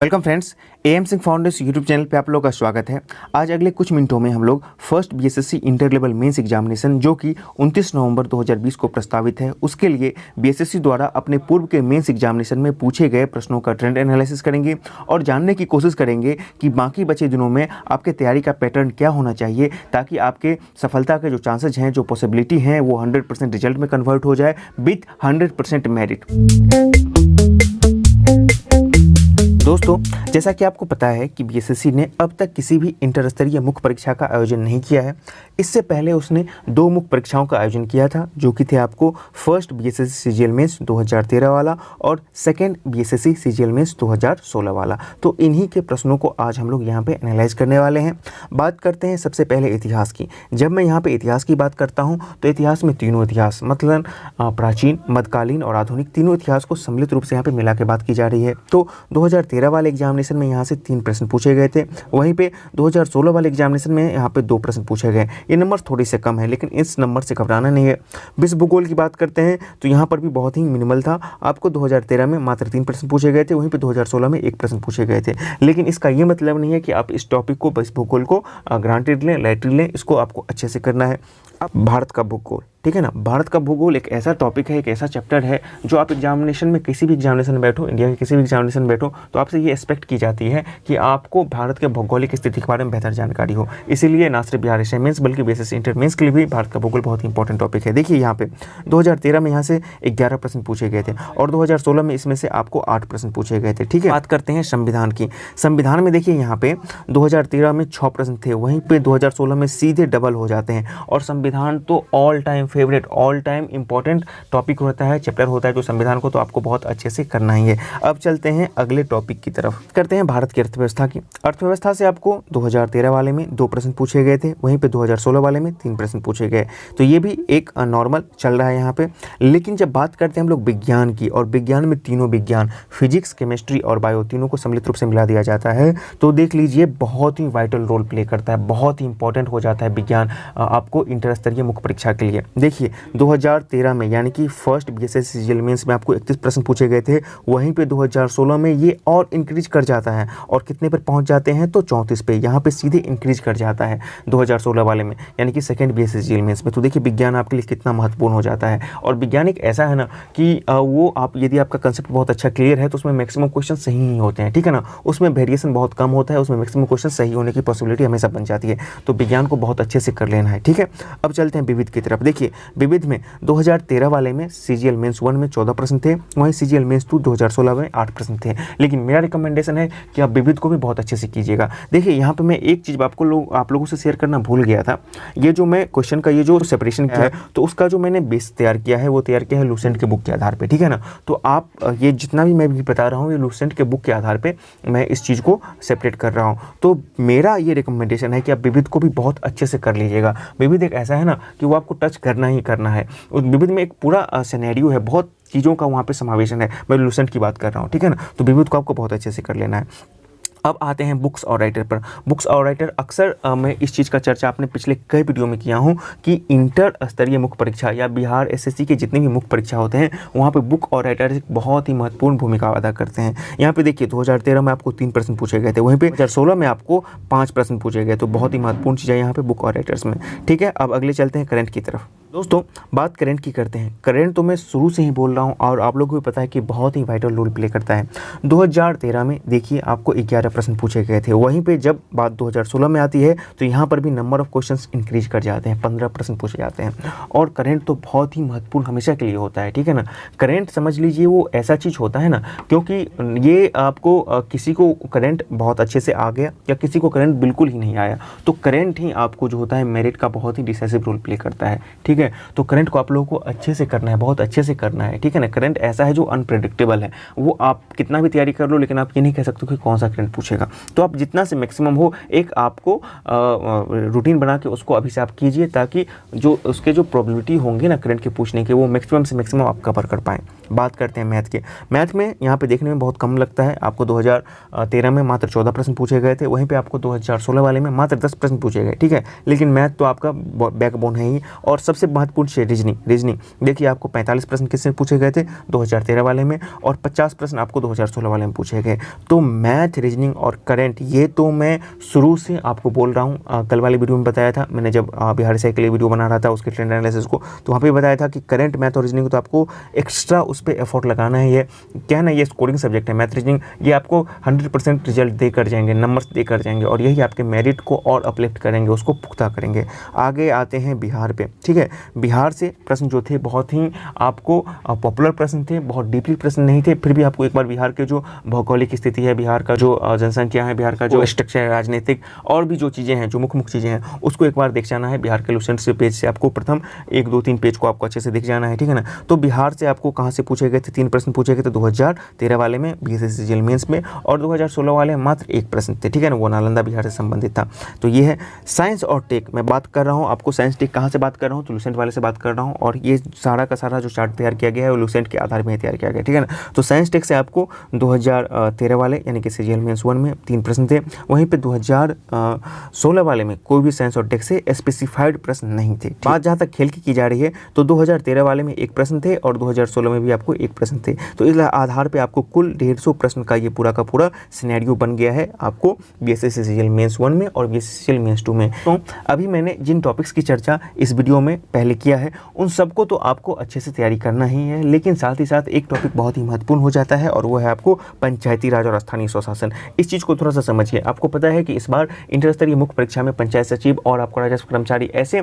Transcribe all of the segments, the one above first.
Welcome friends, am Singh foundation YouTube channel पे आप लोगों का स्वागत है। आज अगले कुछ मिनटों में हम लोग first BSSC inter level mains examination जो कि 29 नवंबर 2020 को प्रस्तावित है, उसके लिए बीएसएससी द्वारा अपने पूर्व के मेंस एग्जामिनेशन में पूछे गए प्रश्नों का ट्रेंड एनालिसिस करेंगे और जानने की कोशिश करेंगे कि बाकी बचे दिनों में आपके तैयारी का पैटर्न क्या होना चाहिए ताकि आपके सफलता के जो चांसेज हैं, जो पॉसिबिलिटी हैं, वो 100% रिजल्ट में कन्वर्ट हो जाए विथ 100% मेरिट। दोस्तों, जैसा कि आपको पता है कि बीएसएससी ने अब तक किसी भी इंटर स्तरीय मुख्य परीक्षा का आयोजन नहीं किया है। इससे पहले उसने 2 मुख्य परीक्षाओं का आयोजन किया था, जो कि थे आपको फर्स्ट बीएसएससी सीजीएल मेंस 2013 वाला और सेकंड बीएसएससी सीजीएल मेंस 2016 वाला। तो इन्हीं के प्रश्नों को आज हम लोग यहाँ पे एनालाइज करने वाले हैं। बात करते हैं सबसे पहले इतिहास की। जब मैं यहाँ पे इतिहास की बात करता हूँ तो इतिहास में तीनों इतिहास मतलब प्राचीन, मध्यकालीन और आधुनिक तीनों इतिहास को सम्मिलित रूप से यहाँ पे मिला के बात की जा रही है। तो 2013 वाले एग्जामिनेशन में यहाँ से 3 प्रश्न पूछे गए थे, वहीं पे 2016 वाले एग्जामिनेशन में यहाँ पे 2 प्रश्न पूछे गए। ये नंबर थोड़ी से कम है, लेकिन इस नंबर से घबराना नहीं है। विश्व भूगोल की बात करते हैं तो यहाँ पर भी बहुत ही मिनिमल था। आपको 2013 में मात्र 3 प्रश्न पूछे गए थे, वहीं पे 2016 में 1 प्रश्न पूछे गए थे। लेकिन इसका ये मतलब नहीं है कि आप इस टॉपिक को, विश्व भूगोल को ग्रांटेड लें, लाइटली लें। इसको आपको अच्छे से करना है। अब भारत का भूगोल, ठीक है ना। भारत का भूगोल एक ऐसा टॉपिक है, एक ऐसा चैप्टर है जो आप एग्जामिनेशन में, किसी भी एग्जामिनेशन में बैठो, इंडिया के किसी भी एग्जामिनेशन में बैठो, तो आपसे ये एक्सपेक्ट की जाती है कि आपको भारत के भौगोलिक स्थिति के बारे में बेहतर जानकारी हो। इसीलिए ना सिर्फ बिहार एशिया मेंस बल्कि बीएसएससी इंटर मेंस के लिए भी भारत का भूगोल बहुत ही इंपॉर्टेंट टॉपिक है। देखिए यहाँ पे 2013 में यहाँ से 11 प्रश्न पूछे गए थे और 2016 में इसमें से आपको 8 प्रश्न पूछे गए थे, ठीक है। बात करते हैं संविधान की। संविधान में देखिए यहाँ पे 2013 में 6 प्रश्न थे, वहीं पे 2016 में सीधे डबल हो जाते हैं। और संविधान तो all time favourite, all time important topic होता है, चैप्टर होता है जो संविधान को तो आपको बहुत अच्छे से करना ही है। अब चलते हैं अगले टॉपिक की तरफ, करते हैं भारत की अर्थव्यवस्था की। अर्थव्यवस्था से आपको 2013 वाले में 2 प्रश्न पूछे गए थे, वहीं पे 2016 वाले में 3 प्रश्न पूछे गए। तो ये भी एक नॉर्मल चल रहा है यहाँ पे। लेकिन जब बात करते हैं हम लोग विज्ञान की, और विज्ञान में तीनों विज्ञान फिजिक्स, केमिस्ट्री और बायो तीनों को सम्मिलित रूप से मिला दिया जाता है, तो देख लीजिए बहुत ही वाइटल रोल प्ले करता है, बहुत ही इंपॉर्टेंट हो जाता है विज्ञान आपको इंटर स्तरीय मुख्य परीक्षा के लिए। देखिए 2013 में यानी कि फर्स्ट बीएसएससी सीजीएल मेंस में आपको 31 प्रश्न पूछे गए थे, वहीं पे 2016 में ये और इंक्रीज कर जाता है और कितने पर पहुंच जाते हैं तो 34 पे, यहाँ पे सीधे इंक्रीज कर जाता है 2016 वाले में, यानी कि सेकंड बीएसएससी सीजीएल मेंस में। तो देखिए विज्ञान आपके लिए कितना महत्वपूर्ण हो जाता है। और विज्ञान एक ऐसा है ना कि वो आप, यदि आपका कंसेप्ट बहुत अच्छा क्लियर है तो उसमें मैक्सिमम क्वेश्चन सही ही होते हैं, ठीक है ना। उसमें वेरिएशन बहुत कम होता है, उसमें मैक्सिमम क्वेश्चन सही होने की पॉसिबिलिटी हमेशा बन जाती है। तो विज्ञान को बहुत अच्छे से कर लेना है, ठीक है। अब चलते हैं विविध की तरफ। देखिए विविध में 2013 वाले में सीजीएल मेंस 1 में 14 प्रश्न थे, वहीं सीजीएल मेंस 2 2016 में 8 प्रश्न थे। लेकिन मेरा रिकमेंडेशन है कि आप विविध को भी बहुत अच्छे से कीजिएगा। देखिए यहाँ पे मैं एक चीज़ आप लोगों से शेयर करना भूल गया था। ये जो मैं क्वेश्चन का ये जो सेपरेशन किया है, तो उसका जो मैंने बेस तैयार किया है वो तैयार किया है लूसेंट के बुक के आधार पर, ठीक है ना। तो आप ये जितना भी मैं भी बता रहा हूँ ये लूसेंट के बुक के आधार पर मैं इस चीज़ को सेपरेट कर रहा हूँ। तो मेरा ये रिकमेंडेशन है कि आप विविध को भी बहुत अच्छे से कर लीजिएगा। विविध एक ऐसा है ना कि वो आपको टच करना ही करना है। उस विविध में एक पूरा सिनेरियो है, बहुत चीज़ों का वहाँ पे समावेशन है। मैं लूसेंट की बात कर रहा हूँ, ठीक है ना। तो विविध को आपको बहुत अच्छे से कर लेना है। अब आते हैं बुक्स और राइटर पर। बुक्स और राइटर अक्सर मैं इस चीज़ का चर्चा अपने पिछले कई वीडियो में किया हूँ कि इंटर स्तरीय मुख्य परीक्षा या बिहार एसएससी के जितने भी मुख्य परीक्षा होते हैं वहाँ पे बुक और राइटर एक बहुत ही महत्वपूर्ण भूमिका अदा करते हैं। यहाँ पे देखिए 2013 में आपको 3 प्रश्न पूछे गए थे, वहीं पे 2016 में आपको 5 प्रश्न पूछे गए। तो बहुत ही महत्वपूर्ण चीज़ है यहाँ पे बुक और राइटर्स में, ठीक है। अब अगले चलते हैं करंट की तरफ। दोस्तों बात करंट की करते हैं। करंट तो मैं शुरू से ही बोल रहा हूँ और आप लोगों को भी पता है कि बहुत ही वाइटल रोल प्ले करता है। 2013 में देखिए आपको 11 प्रश्न पूछे गए थे, वहीं पे जब बात 2016 में आती है तो यहाँ पर भी नंबर ऑफ क्वेश्चंस इंक्रीज कर जाते हैं, 15 प्रश्न पूछे जाते हैं। और करंट तो बहुत ही महत्वपूर्ण हमेशा के लिए होता है, ठीक है ना। करंट समझ लीजिए वो ऐसा चीज़ होता है ना, क्योंकि ये आपको किसी को करंट बहुत अच्छे से आ गया या किसी को करंट बिल्कुल ही नहीं आया, तो करंट ही आपको जो होता है मेरिट का बहुत ही डिसाइसिव रोल प्ले करता है, ठीक है। तो करंट को आप लोगों को अच्छे से करना है, बहुत अच्छे से करना है, ठीक है ना। करंट ऐसा है जो अनप्रेडिक्टेबल है, वो आप कितना भी तैयारी कर लो लेकिन आप ये नहीं कह सकते कि कौन सा करंट पूछेगा। तो आप जितना से मैक्सिमम हो एक आपको रूटीन बना के उसको अभी से आप कीजिए, ताकि जो उसके जो प्रोबेबिलिटी होंगे ना करंट के पूछने के, वो मैक्सिमम से मैक्सिमम आप कवर कर पाएँ। बात करते हैं मैथ के। मैथ में यहाँ पे देखने में बहुत कम लगता है। आपको 2013 में मात्र 14 प्रश्न पूछे गए थे, वहीं पे आपको 2016 वाले में मात्र 10 प्रश्न पूछे गए, ठीक है। लेकिन मैथ तो आपका बैकबोन है ही। और सबसे सबसे महत्वपूर्ण है रीजनिंग। देखिए आपको 45 प्रश्न किससे पूछे गए थे 2013 वाले में, और 50 प्रश्न आपको 2016 वाले में पूछे गए। तो मैथ, रीजनिंग और करंट, ये तो मैं शुरू से आपको बोल रहा हूँ। कल वाली वीडियो में बताया था मैंने, जब बिहार से के लिए वीडियो बना रहा था उसके ट्रेंड एनालिसिस को, तो वहाँ पे बताया था कि करंट, मैथ और रीजनिंग तो आपको एक्स्ट्रा उस पर एफर्ट लगाना है। ये क्या है ना, ये स्कोरिंग सब्जेक्ट है मैथ रीजनिंग, ये आपको 100% रिजल्ट देकर जाएंगे, नंबर्स देकर जाएंगे, और यही आपके मेरिट को और अपलिफ्ट करेंगे, उसको पुख्ता करेंगे। आगे आते हैं बिहार पे, ठीक है। बिहार से प्रश्न जो थे बहुत ही आपको पॉपुलर प्रश्न थे, बहुत डीपली प्रश्न नहीं थे, फिर भी आपको एक बार बिहार के जो भौगोलिक स्थिति है, बिहार का जो जनसंख्या है, बिहार का जो स्ट्रक्चर है, राजनीतिक और भी जो चीज़ें हैं, जो मुख्य चीज़ें हैं, उसको एक बार देख जाना है। बिहार के लुसेंट से पेज से आपको प्रथम 1, 2, 3 पेज को आपको अच्छे से दिख जाना है, ठीक है ना। तो बिहार से आपको कहाँ से पूछे गए थे, 3 प्रश्न पूछे गए थे 2013 वाले में बीएसएससी मेंस में, और 2016 वाले मात्र 1 प्रश्न थे, ठीक है ना, वो नालंदा बिहार से संबंधित था। तो ये है साइंस और टेक, मैं बात कर रहा हूँ आपको साइंस टेक कहाँ से बात कर रहा हूँ, तो लुसेंट वाले से बात कर रहा हूँ, और ये सारा का सारा जो चार्ट तैयार किया गया है वो लुसेंट के आधार में तैयार किया गया, ठीक है ना। तो साइंस टेक से आपको 2013 वाले यानी कि सीजीएल मेंस 1 में 3 प्रश्न थे, वहीं पे 2016 वाले में कोई भी साइंस और टेक से स्पेसिफाइड प्रश्न नहीं थे। बात जहाँ तक खेल की जा रही है तो 2013 वाले में 1 प्रश्न थे और 2016 में भी आपको 1 प्रश्न थे। तो इस आधार पे आपको कुल 150 प्रश्न का ये पूरा का पूरा सिनेरियो बन गया है आपको बीएसएससी सीजीएल मेंस 1 में और बीएसएससी मेंस 2 में। तो अभी मैंने जिन टॉपिक्स की चर्चा इस वीडियो में पहले किया है उन सबको तो आपको अच्छे से तैयारी करना ही है, लेकिन साथ ही साथ एक टॉपिक बहुत ही महत्वपूर्ण हो जाता है और वो है आपको पंचायती राज और स्थानीय स्वशासन। इस चीज़ को थोड़ा सा समझिए। आपको पता है कि इस बार इंटर स्तरीय मुख्य परीक्षा में पंचायत सचिव और आपको राजस्व कर्मचारी ऐसे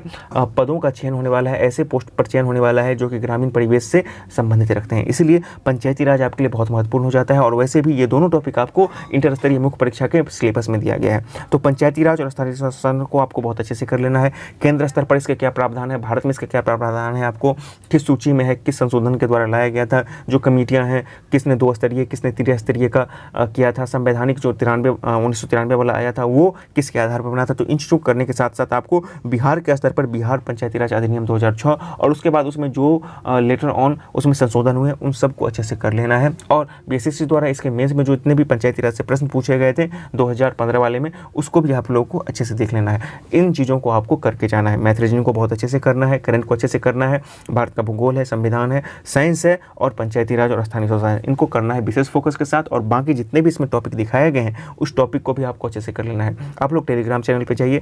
पदों का चयन होने वाला है, ऐसे पोस्ट पर चयन होने वाला है जो कि ग्रामीण परिवेश से संबंधित रखते हैं, इसलिए पंचायती राज आपके लिए बहुत महत्वपूर्ण हो जाता है। और वैसे भी ये दोनों टॉपिक आपको इंटर स्तरीय मुख्य परीक्षा के सिलेबस में दिया गया है। तो पंचायती राज और स्थानीय स्वशासन को आपको बहुत अच्छे से कर लेना है। केंद्र स्तर पर इसके क्या प्रावधान है, भारत में इसका क्या प्रावधान है, आपको किस सूची में है, किस संशोधन के द्वारा लाया गया था, जो कमेटियां हैं किसने 2 स्तरीय किसने 3 स्तरीय का किया था, संवैधानिक जो 1993 वाला आया था वो किसके आधार पर बना था। तो इन चीज़ों को करने के साथ साथ आपको बिहार के स्तर पर बिहार पंचायती राज अधिनियम 2006 और उसके बाद उसमें जो लेटर ऑन उसमें संशोधन हुए उन सबको अच्छे से कर लेना है। और बीएसएससी द्वारा इसके मेंस में जो इतने भी पंचायती राज से प्रश्न पूछे गए थे 2015 वाले में, उसको भी आप लोगों को अच्छे से देख लेना है। इन चीज़ों को आपको करके जाना है। मैथ रीजनिंग को बहुत अच्छे से करना है, करंट को अच्छे से करना है, भारत का भूगोल है, संविधान है, साइंस है और पंचायती राज और स्थानीय स्वशासन, इनको करना है विशेष फोकस के साथ। और बाकी जितने भी इसमें टॉपिक दिखाए गए हैं उस टॉपिक को भी आपको अच्छे से कर लेना है। आप लोग टेलीग्राम चैनल पे जाइए,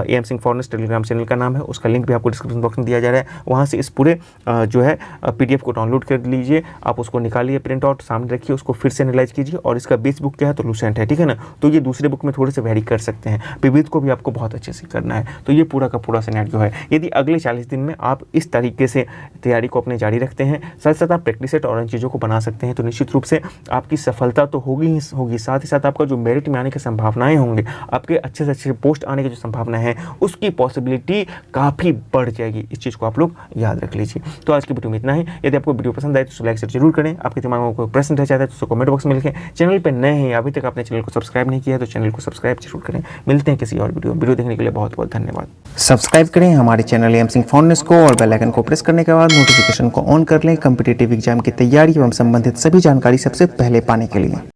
एम सिंह फॉरनेस्ट टेलीग्राम चैनल का नाम है, उसका लिंक भी आपको डिस्क्रिप्शन बॉक्स में दिया जा रहा है। वहाँ से इस पूरे जो है पीडीएफ को डाउनलोड कर लीजिए, आप उसको निकालिए, प्रिंट आउट सामने रखिए, उसको फिर से एनालाइज कीजिए। और इसका बेस बुक क्या है तो लुसेंट है, ठीक है ना। तो ये दूसरे बुक में थोड़े से वेरी कर सकते हैं, विविध को भी आपको बहुत अच्छे से करना है। तो ये पूरा का पूरा सिनेरियो है। यदि अगले 40 दिन में आप इस तरीके से तैयारी को अपने जारी रखते हैं, साथ साथ आप प्रैक्टिस सेट और इन चीज़ों को बना सकते हैं, तो निश्चित रूप से आपकी सफलता तो होगी ही होगी, साथ ही साथ आपका जो मेरिट में आने की संभावनाएं होंगे, आपके अच्छे से अच्छे पोस्ट आने की जो संभावना है उसकी पॉसिबिलिटी काफ़ी बढ़ जाएगी। इस चीज़ को आप लोग याद रख लीजिए। तो आज की वीडियो में इतना ही। यदि आपको वीडियो पसंद आए तो लाइक शेयर जरूर करें। आपके दिमाग में कोई प्रश्न रह जाता है तो कमेंट बॉक्स में लिखें। चैनल पर नए हैं, अभी तक आपने चैनल को सब्सक्राइब नहीं किया है तो चैनल को सब्सक्राइब जरूर करें। मिलते हैं किसी और वीडियो देखने के लिए बहुत बहुत धन्यवाद। सब्सक्राइब करें हमारे चैनल एम सिंह फॉरनेस्ट को और बेल आइकन को प्रेस करने के बाद नोटिफिकेशन को ऑन कर लें कॉम्पिटिटिव एग्जाम की तैयारी एवं संबंधित सभी जानकारी सबसे पहले पाने के लिए।